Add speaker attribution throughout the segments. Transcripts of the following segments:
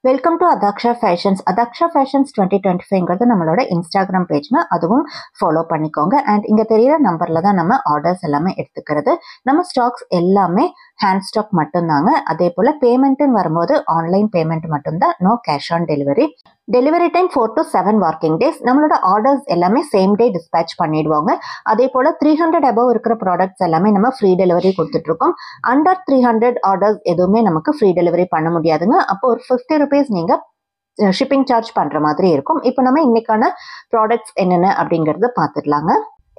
Speaker 1: Welcome to Athaksha fashions. Athaksha fashions 2025ங்கிறது நம்மளோட Instagram பேஜ்னா அதுவும் ஃபாலோ பண்ணிக்கோங்க. அண்ட் இங்கே தெரியிற நம்பரில் தான் நம்ம ஆர்டர்ஸ் எல்லாமே எடுத்துக்கிறது. நம்ம ஸ்டாக்ஸ் எல்லாமே ஹேண்ட் ஸ்டாக் மட்டும்தாங்க. அதே போல் பேமெண்ட்டுன்னு வரும்போது ஆன்லைன் பேமெண்ட் மட்டும்தான், no cash on delivery. Delivery time 4 to 7 working days. நம்மளோட ஆர்டர்ஸ் எல்லாமே சேம் டே டிஸ்பேச் பண்ணிடுவாங்க. அதே போல் 300 above இருக்கிற ப்ராடக்ட்ஸ் எல்லாமே நம்ம ஃப்ரீ டெலிவரி கொடுத்துட்ருக்கோம். அண்டர் 300 ஆர்டர்ஸ் எதுவுமே நமக்கு ஃப்ரீ டெலிவரி பண்ண முடியாதுங்க. அப்போ ஒரு 50 rupees நீங்கள் ஷிப்பிங் சார்ஜ் பண்ணுற மாதிரி இருக்கும். இப்போ நம்ம இன்னைக்கான ப்ராடக்ட்ஸ் என்னென்ன அப்படிங்கிறத பார்த்துடலாங்க.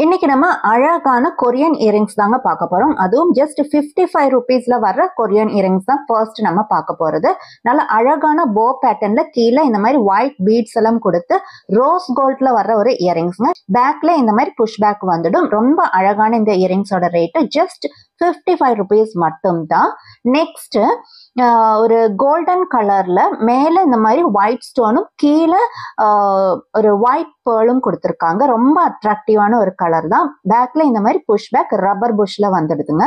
Speaker 1: இன்னைக்கு நம்ம அழகான கொரியன் இயரிங்ஸ் தாங்க பார்க்க போறோம். அதுவும் ஜஸ்ட் 55 rupeesல வர்ற கொரியன் இயரிங்ஸ் தான் ஃபர்ஸ்ட் நம்ம பார்க்க போறது. நல்ல அழகான போ பேட்டர்ன்ல கீழே இந்த மாதிரி ஒயிட் பீட்ஸ் எல்லாம் கொடுத்து ரோஸ் கோல்ட்ல வர்ற ஒரு இயரிங்ஸ்ங்க. பேக்ல இந்த மாதிரி புஷ் பேக் வந்துடும். ரொம்ப அழகான இந்த இயரிங்ஸோட ரேட்டு ஜஸ்ட் 55 rupees மட்டும்தான். நெக்ஸ்ட் ஒரு கோல்டன் கலர்ல மேல இந்த மாதிரி ஒயிட் ஸ்டோனும் கீழே ஒரு ஒயிட் பேர்லும் கொடுத்துருக்காங்க. ரொம்ப அட்ராக்டிவான ஒரு கலர் தான். பேக்ல இந்த மாதிரி புஷ் பேக் ரப்பர் புஷ்ல வந்துடுதுங்க.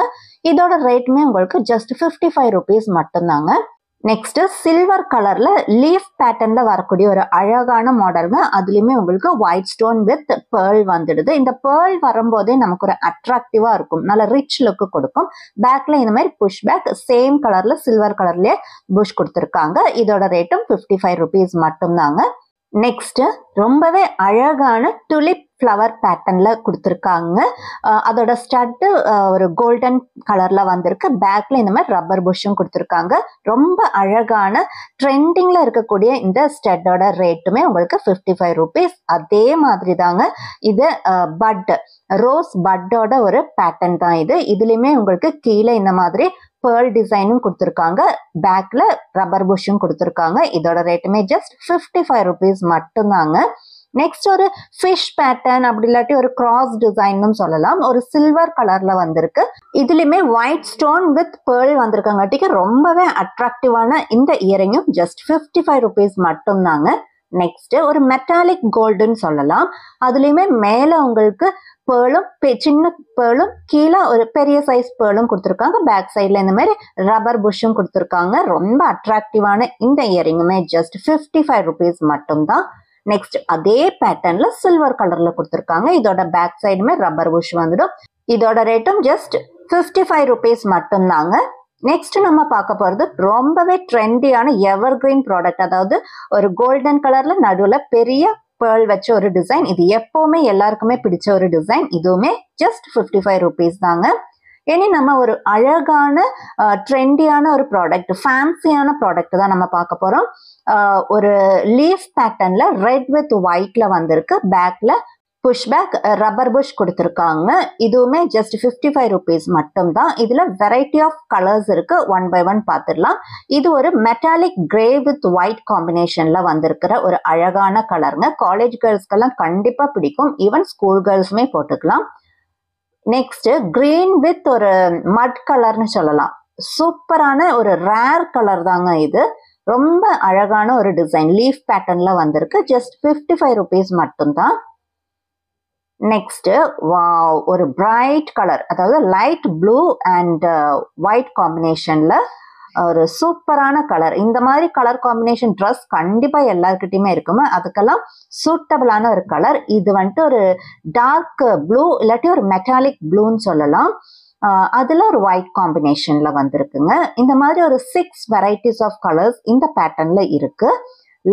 Speaker 1: இதோட ரேட்டுமே உங்களுக்கு ஜஸ்ட் 55 rupees மட்டும்தாங்க. நெக்ஸ்ட் சில்வர் கலர்ல லீஃப் பேட்டர்ன்ல வரக்கூடிய ஒரு அழகான மாடலுங்க. அதுலயுமே உங்களுக்கு ஒயிட் ஸ்டோன் வித் பேர்ல் வந்துடுது. இந்த பேர்ல் வரும்போதே நமக்கு ஒரு அட்ராக்டிவா இருக்கும், நல்ல ரிச் லுக்கு கொடுக்கும். பேக்ல இந்த மாதிரி புஷ் பேக் சேம் கலர்ல சில்வர் கலர்லயே புஷ் கொடுத்துருக்காங்க. இதோட ரேட்டும் 55 rupees மட்டும்தாங்க. நெக்ஸ்ட் ரொம்பவே அழகான டுலிப் ஃப்ளவர் பேட்டர்ன்ல கொடுத்துருக்காங்க. அதோட ஸ்டட்டு ஒரு கோல்டன் கலர்ல வந்திருக்கு. பேக்ல இந்த மாதிரி ரப்பர் புஷ்ஷும் கொடுத்துருக்காங்க. ரொம்ப அழகான ட்ரெண்டிங்ல இருக்கக்கூடிய இந்த ஸ்டட்டோட ரேட்டுமே உங்களுக்கு 55 rupees. அதே மாதிரி தாங்க இது பட் ரோஸ் பட்டோட ஒரு பேட்டர்ன் தான் இது. இதுலயுமே உங்களுக்கு கீழே இந்த மாதிரி பேர்ல் டிசைனும் கொடுத்துருக்காங்க. பேக்ல ரப்பர் புஷ்ஷும் கொடுத்துருக்காங்க. இதோட ரேட்டுமே ஜஸ்ட் 55 rupees மட்டும்தாங்க. நெக்ஸ்ட் ஒரு ஃபிஷ் பேட்டர்ன் அப்படி இல்லாட்டி ஒரு கிராஸ் டிசைன்னு சொல்லலாம். ஒரு சில்வர் கலர்ல வந்திருக்கு. இதுலயுமே ஒயிட் ஸ்டோன் வித் பேர்ல் வந்திருக்காங்காட்டிக்கு ரொம்பவே அட்ராக்டிவான இந்த இயரிங்கும் ஜஸ்ட் 55 rupees மட்டும்தாங்க. நெக்ஸ்ட் ஒரு மெட்டாலிக் கோல்டுன்னு சொல்லலாம். அதுலயுமே மேல உங்களுக்கு பேர்லும் சின்ன பேர்லும் கீழே ஒரு பெரிய சைஸ் பேர்லும் கொடுத்துருக்காங்க. பேக் சைட்ல இந்த மாதிரி ரப்பர் புஷ்ஷும் கொடுத்துருக்காங்க. ரொம்ப அட்ராக்டிவான இந்த இயரிங்குமே ஜஸ்ட் 55 rupees மட்டும்தான். நெக்ஸ்ட் அதே பேட்டர்ன்ல சில்வர் கலர்ல கொடுத்துருக்காங்க. இதோட பேக் சைடுமே ரப்பர் புஷ் வந்துடும். இதோட ரேட்டும் ஜஸ்ட் 55 rupees மட்டும்தாங்க. நெக்ஸ்ட் நம்ம பார்க்க போறது ரொம்பவே ட்ரெண்டியான எவர் கிரீன் ப்ராடக்ட். அதாவது ஒரு கோல்டன் கலர்ல நடுவுல பெரிய பேர்ல் வச்ச ஒரு டிசைன். இது எப்பவுமே எல்லாருக்குமே பிடிச்ச ஒரு டிசைன். இதுவுமே ஜஸ்ட் 55 rupees தாங்க. இனி நம்ம ஒரு அழகான ட்ரெண்டியான ஒரு ப்ராடக்ட், ஃபேன்சியான ப்ராடக்ட் தான் நம்ம பார்க்க போறோம். ஒரு லீஃப் பேட்டர்ன்ல ரெட் வித் ஒயிட்ல வந்திருக்கு. பேக்ல புஷ் பேக் ரப்பர் புஷ் கொடுத்துருக்காங்க. இதுவுமே ஜஸ்ட் 55 rupees மட்டும்தான். இதுல வெரைட்டி ஆஃப் கலர்ஸ் இருக்கு. ஒன் பை ஒன் பார்த்துடலாம். இது ஒரு மெட்டாலிக் கிரே வித் ஒயிட் காம்பினேஷன்ல வந்திருக்கிற ஒரு அழகான கலருங்க. காலேஜ் கேர்ள்ஸ்க்கெல்லாம் கண்டிப்பா பிடிக்கும். ஈவன் ஸ்கூல் கேர்ள்ஸுமே போட்டுக்கலாம். நெக்ஸ்ட் கிரீன் வித் ஒரு மட் கலர்னு சொல்லலாம். சூப்பரான ஒரு ரேர் கலர் தாங்க இது. ரொம்ப அழகான ஒரு டிசைன் லீஃப் பேட்டர்ன்ல வந்திருக்கு. ஜஸ்ட் 55 rupees மட்டும்தான். நெக்ஸ்ட் வாவ் ஒரு பிரைட் கலர், அதாவது லைட் ப்ளூ அண்ட் ஒயிட் காம்பினேஷன்ல ஒரு சூப்பரான கலர். இந்த மாதிரி கலர் காம்பினேஷன் ட்ரெஸ் கண்டிப்பா எல்லாருக்கிட்டையுமே இருக்குமே. அதுக்கெல்லாம் சூட்டபிளான ஒரு கலர். இது வந்துட்டு ஒரு டார்க் ப்ளூ இல்லாட்டி ஒரு மெட்டாலிக் ப்ளூன்னு சொல்லலாம். அதுல ஒரு ஒயிட் காம்பினேஷன்ல வந்திருக்குங்க. இந்த மாதிரி ஒரு 6 varieties ஆஃப் கலர்ஸ் இந்த பேட்டர்ன்ல இருக்கு.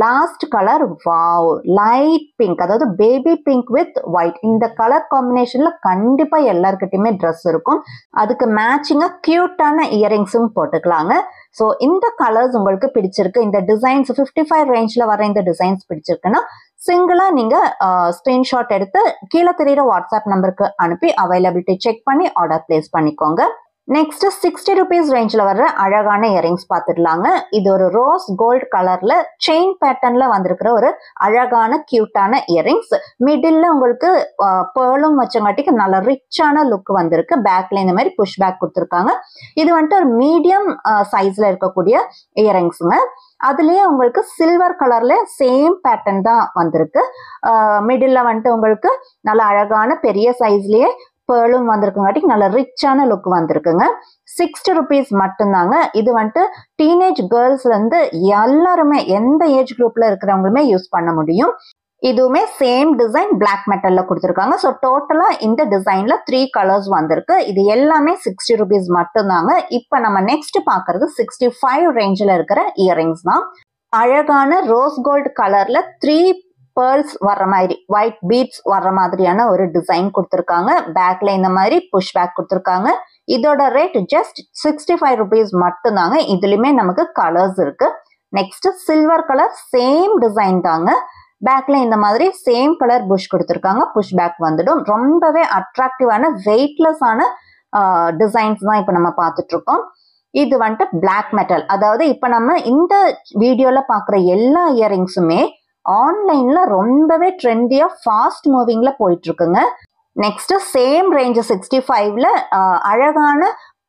Speaker 1: Last colour wow light pink, அதாவது பேபி பிங்க் வித் ஒயிட். இந்த கலர் காம்பினேஷன்ல கண்டிப்பா எல்லாருக்கிட்டையுமே ட்ரெஸ் இருக்கும். அதுக்கு மேட்சிங்கா கியூட்டான இயரிங்ஸும் போட்டுக்கலாங்க. ஸோ இந்த கலர்ஸ் உங்களுக்கு பிடிச்சிருக்கு, இந்த டிசைன்ஸ் 55 ரேஞ்ச்ல வர இந்த டிசைன்ஸ் பிடிச்சிருக்குன்னா சிங்கிளா நீங்க ஸ்கிரீன்ஷாட் எடுத்து கீழே தெரியுற வாட்ஸ்அப் நம்பருக்கு அனுப்பி அவைலபிலிட்டி செக் பண்ணி ஆர்டர் பிளேஸ் பண்ணிக்கோங்க. நெக்ஸ்ட் 60 rupees ரேஞ்ச்ல வர்ற அழகான இயரிங்ஸ் பார்த்துடலாங்க. இது ஒரு ரோஸ் கோல்ட் கலர்ல செயின் பேட்டர்ன்ல வந்திருக்கிற ஒரு அழகான கியூட்டான இயரிங்ஸ். மிடில்ல உங்களுக்கு பேர்லும் வச்சங்காட்டிக்கு நல்ல ரிச்சான லுக் வந்திருக்கு. பேக்ல இந்த மாதிரி புஷ் பேக் கொடுத்துருக்காங்க. இது வந்துட்டு ஒரு மீடியம் சைஸ்ல இருக்கக்கூடிய இயரிங்ஸுங்க. அதுலயே உங்களுக்கு சில்வர் கலர்ல சேம் பேட்டர்ன் தான் வந்திருக்கு. மிடில்ல வந்துட்டு உங்களுக்கு நல்ல அழகான பெரிய சைஸ்லயே பேர்லும் வந்திருக்குங்காட்டி நல்ல ரிச்சான லுக் வந்திருக்குங்க. 60 rupees மட்டும்தாங்க. இது வந்துட்டு டீனேஜ் கேர்ள்ஸ்ல இருந்து எல்லாருமே எந்த ஏஜ் குரூப்ல இருக்கிறவங்களுமே யூஸ் பண்ண முடியும். இதுவுமே சேம் டிசைன் பிளாக் மெட்டல்ல கொடுத்துருக்காங்க. ஸோ டோட்டலா இந்த டிசைன்ல 3 கலர்ஸ் வந்திருக்கு. இது எல்லாமே 60 rupees மட்டும்தாங்க. இப்போ நம்ம நெக்ஸ்ட் பாக்குறது 65 ரேஞ்சில் இருக்கிற இயரிங்ஸ் தான். அழகான ரோஸ் கோல்டு கலர்ல 3 பேர்ல்ஸ் வர்ற மாதிரி ஒயிட் பீட்ஸ் வர்ற மாதிரியான ஒரு டிசைன் கொடுத்துருக்காங்க. பேக்ல இந்த மாதிரி புஷ் பேக் கொடுத்துருக்காங்க. இதோட ரேட் ஜஸ்ட் 65 rupees மட்டும்தாங்க. இதுலயுமே நமக்கு கலர்ஸ் இருக்கு. Next silver colour same design தாங்க. பேக்ல இந்த மாதிரி சேம் கலர் புஷ் கொடுத்துருக்காங்க. புஷ் பேக் வந்துடும். ரொம்பவே அட்ராக்டிவான வெயிட்லெஸ்ஸான டிசைன்ஸ் தான் இப்போ நம்ம பார்த்துட்டு இருக்கோம். இது வந்துட்டு பிளாக் மெட்டல். அதாவது இப்போ நம்ம இந்த வீடியோல பார்க்குற எல்லா இயரிங்ஸுமே ஆன்லைன்ல ரொம்பவே ட்ரெண்டியா ஃபாஸ்ட் மூவிங்ல போயிட்டு இருக்குங்க. நெக்ஸ்ட் சேம் ரேஞ்ச் 65ல அழகான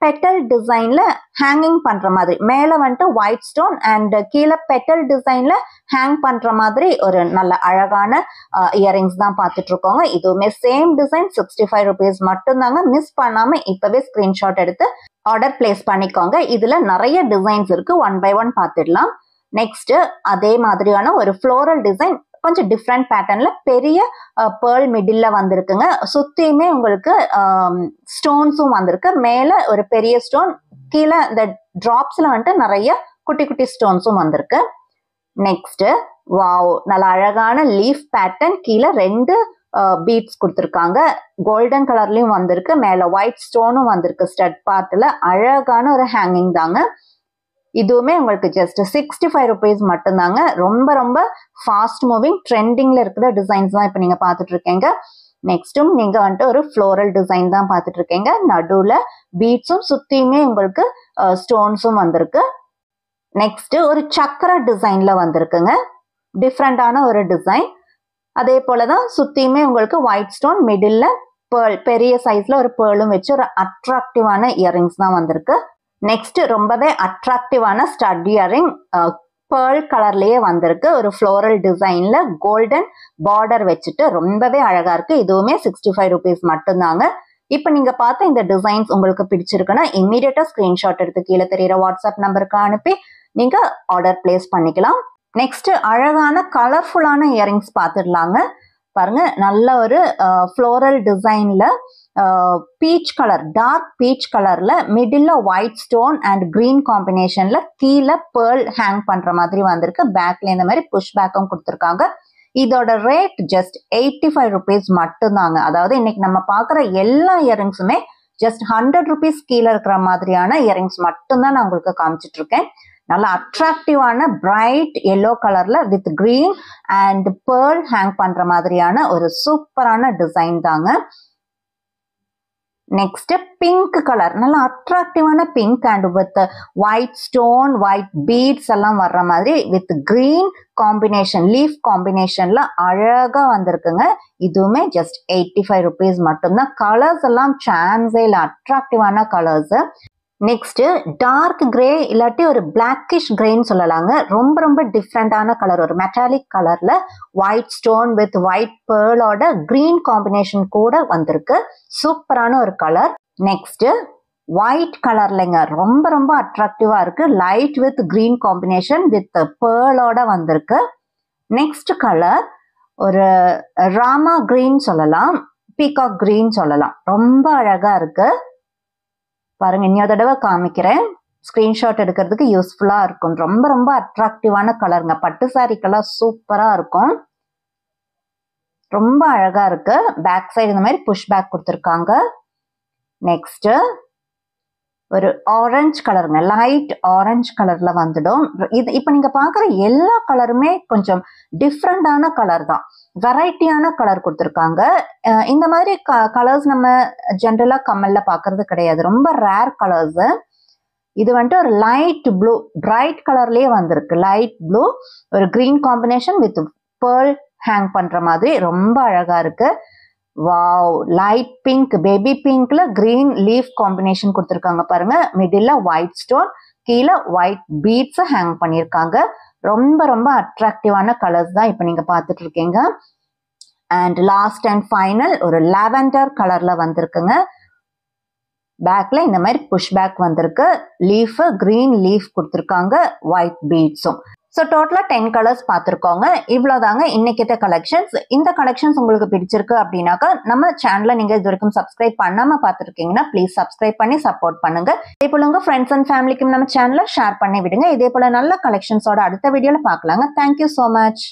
Speaker 1: பெட்டல் டிசைன்ல ஹேங்கிங் பண்ற மாதிரி மேல வந்துட்டு ஒயிட் ஸ்டோன் அண்ட் கீழே பெட்டல் டிசைன்ல ஹேங் பண்ற மாதிரி ஒரு நல்ல அழகான இயரிங்ஸ் தான் பார்த்துட்டு இருக்கோங்க. இதுவுமே சேம் டிசைன் 65 rupees மட்டும்தாங்க. மிஸ் பண்ணாம இப்பவே ஸ்கிரீன்ஷாட் எடுத்து ஆர்டர் பிளேஸ் பண்ணிக்கோங்க. இதுல நிறைய டிசைன்ஸ் இருக்கு. 1 by 1 பார்த்துடலாம். நெக்ஸ்ட் அதே மாதிரியான ஒரு ஃப்ளோரல் டிசைன் கொஞ்சம் டிஃப்ரெண்ட் பேட்டர்ன்ல பெரிய பேர்ல் மிடில்ல வந்திருக்குங்க. சுத்தியுமே உங்களுக்கு ஸ்டோன்ஸும் வந்திருக்கு. மேல ஒரு பெரிய ஸ்டோன், கீழே இந்த டிராப்ஸ்ல வந்துட்டு நிறைய குட்டி குட்டி ஸ்டோன்ஸும் வந்திருக்கு. நெக்ஸ்ட் வாவ், நல்ல அழகான லீஃப் பேட்டர்ன். கீழே 2 பீட்ஸ் கொடுத்துருக்காங்க. கோல்டன் கலர்லயும் வந்திருக்கு. மேல ஒயிட் ஸ்டோனும் வந்திருக்கு. ஸ்டட் பார்ட்ல அழகான ஒரு ஹேங்கிங் தாங்க. இதுவுமே உங்களுக்கு ஜஸ்ட் 65 rupees மட்டும்தாங்க. ரொம்ப ரொம்ப ஃபாஸ்ட் மூவிங் ட்ரெண்டிங்ல இருக்கிற டிசைன்ஸ் தான் இப்போ நீங்க பார்த்துட்டு இருக்கீங்க. நெக்ஸ்ட்டும் நீங்க வந்துட்டு ஒரு ஃப்ளோரல் டிசைன் தான் பார்த்துட்டு இருக்கீங்க. நடுவுல பீட்ஸும் சுத்தியுமே உங்களுக்கு ஸ்டோன்ஸும் வந்திருக்கு. நெக்ஸ்ட் ஒரு சக்கர டிசைன்ல வந்திருக்குங்க. டிஃப்ரெண்டான ஒரு டிசைன். அதே போலதான் சுத்தியுமே உங்களுக்கு ஒயிட் ஸ்டோன், மிடில்ல பேர்ல், பெரிய சைஸ்ல ஒரு பேர்லும் வச்சு ஒரு அட்ராக்டிவான இயரிங்ஸ் தான் வந்திருக்கு. நெக்ஸ்ட் ரொம்பவே அட்ராக்டிவான ஸ்டட் இயரிங் பேர்ல் கலர்லயே வந்திருக்கு. ஒரு ஃப்ளோரல் டிசைன்ல கோல்டன் பார்டர் வச்சுட்டு ரொம்பவே அழகா இருக்கு. இதுவுமே 65 rupees மட்டும்தாங்க. இப்போ நீங்க பார்த்த இந்த டிசைன்ஸ் உங்களுக்கு பிடிச்சிருக்குன்னா இம்மீடியட்டா ஸ்கிரீன்ஷாட் எடுத்து கீழே தெரியுற வாட்ஸ்அப் நம்பருக்கு அனுப்பி நீங்க ஆர்டர் பிளேஸ் பண்ணிக்கலாம். நெக்ஸ்ட் அழகான கலர்ஃபுல்லான இயரிங்ஸ் பார்த்துடலாங்க. பாருங்க, நல்ல ஒரு ஃப்ளோரல் டிசைன்ல பீச் கலர், டார்க் பீச் கலர்ல மிடில்ல ஒயிட் ஸ்டோன் அண்ட் கிரீன் காம்பினேஷன்ல கீழே பேர்ல் ஹேங் பண்ற மாதிரி வந்திருக்கு. பேக்ல இந்த மாதிரி புஷ் பேக்கும் கொடுத்துருக்காங்க. இதோட ரேட் ஜஸ்ட் 85 rupees மட்டும்தாங்க. அதாவது இன்னைக்கு நம்ம பார்க்குற எல்லா இயரிங்ஸுமே ஜஸ்ட் 100 rupees கீழே இருக்கிற மாதிரியான இயரிங்ஸ் மட்டும்தான் நான் உங்களுக்கு காமிச்சிட்டு இருக்கேன். நல்ல அட்ராக்டிவான பிரைட் எல்லோ கலர்ல with green and pearl hang பண்ற மாதிரியான ஒரு சூப்பரான டிசைன் தாங்க. நெக்ஸ்ட் பிங்க் கலர், நல்ல அட்ராக்டிவான pink and with white stone, white beads எல்லாம் வர்ற மாதிரி வித் கிரீன் காம்பினேஷன், லீஃப் காம்பினேஷன்ல அழகா வந்திருக்குங்க. இதுவுமே ஜஸ்ட் 85 rupees மட்டும்தான். கலர்ஸ் எல்லாம் சான்ஸே இல்லை, அட்ராக்டிவான கலர்ஸ். நெக்ஸ்ட் டார்க் கிரே இல்லாட்டி ஒரு பிளாக்கிஷ் கிரேன்னு சொல்லலாங்க. ரொம்ப ரொம்ப டிஃப்ரெண்டான கலர், ஒரு மெட்டாலிக் கலர்ல ஒயிட் ஸ்டோன் வித் ஒயிட் பேர்லோட கிரீன் காம்பினேஷன் கூட வந்திருக்கு. சூப்பரான ஒரு கலர். நெக்ஸ்ட் ஒயிட் கலர்லங்க, ரொம்ப ரொம்ப அட்ராக்டிவா இருக்கு. Light with green combination with பேர்லோட வந்திருக்கு. நெக்ஸ்ட் கலர் ஒரு ராமா கிரீன் சொல்லலாம், பீகாக் கிரீன் சொல்லலாம். ரொம்ப அழகா இருக்கு. பாருங்க, இன்னொரு தடவை காமிக்கிறேன், ஸ்கிரீன்ஷாட் எடுக்கிறதுக்கு யூஸ்ஃபுல்லா இருக்கும். ரொம்ப ரொம்ப அட்ராக்டிவான கலருங்க. பட்டு சாரிக்கெல்லாம் சூப்பரா இருக்கும். ரொம்ப அழகா இருக்கு. பேக் சைடு இந்த மாதிரி புஷ் பேக் கொடுத்துருக்காங்க. நெக்ஸ்ட் ஒரு ஆரஞ்சு கலருங்க, லைட் ஆரஞ்சு கலர்ல வந்துடும். இது இப்ப நீங்க பாக்குற எல்லா கலருமே கொஞ்சம் டிஃப்ரெண்டான கலர் தான், வெரைட்டியான கலர் கொடுத்துருக்காங்க. இந்த மாதிரி கலர்ஸ் நம்ம ஜென்ரலா கம்மல்ல பாக்குறது கிடையாது, ரொம்ப ரேர் கலர்ஸ். இது வந்துட்டு ஒரு லைட் ப்ளூ, பிரைட் கலர்லயே வந்திருக்கு. லைட் ப்ளூ, ஒரு green combination with pearl hang பண்ற மாதிரி ரொம்ப அழகா இருக்கு. வாவ், லைட் பிங்க், பேபி பிங்க்ல கிரீன் லீஃப் காம்பினேஷன் கொடுத்துருக்காங்க பாருங்க. மிடில்ல ஒயிட் ஸ்டோன், கீழே ஒயிட் பீட்ஸ் ஹேங் பண்ணியிருக்காங்க. ரொம்ப ரொம்ப அட்ராக்டிவான கலர்ஸ் தான் இப்போ நீங்க பார்த்துட்டு இருக்கீங்க. அண்ட் லாஸ்ட் அண்ட் ஃபைனல் ஒரு லாவெண்டர் கலர்ல வந்திருக்குங்க. பேக்ல இந்த மாதிரி புஷ் பேக் வந்திருக்கு. லீஃப் கிரீன் லீஃப் கொடுத்துருக்காங்க, ஒயிட் பீட்ஸும். ஸோ டோட்டலாக 10 கலர்ஸ் பார்த்துருக்கோங்க. இவ்வளோதாங்க இன்னைக்கிட்ட கலெக்ஷன்ஸ். இந்த கலெக்ஷன்ஸ் உங்களுக்கு பிடிச்சிருக்கு அப்படின்னாக்கா நம்ம சேனலை நீங்கள் இது வரைக்கும் சப்ஸ்கிரைப் பண்ணாமல் பார்த்துருக்கீங்கன்னா ப்ளீஸ் சப்ஸ்கிரைப் பண்ணி சப்போர்ட் பண்ணுங்க. இதே போல உங்கள் ஃப்ரெண்ட்ஸ் அண்ட் ஃபேமிலிக்கும் நம்ம சேனலை ஷேர் பண்ணி விடுங்க. இதே போல நல்ல கலெக்ஷன்ஸோட அடுத்த வீடியோவில் பார்க்கலாங்க. Thank you so much.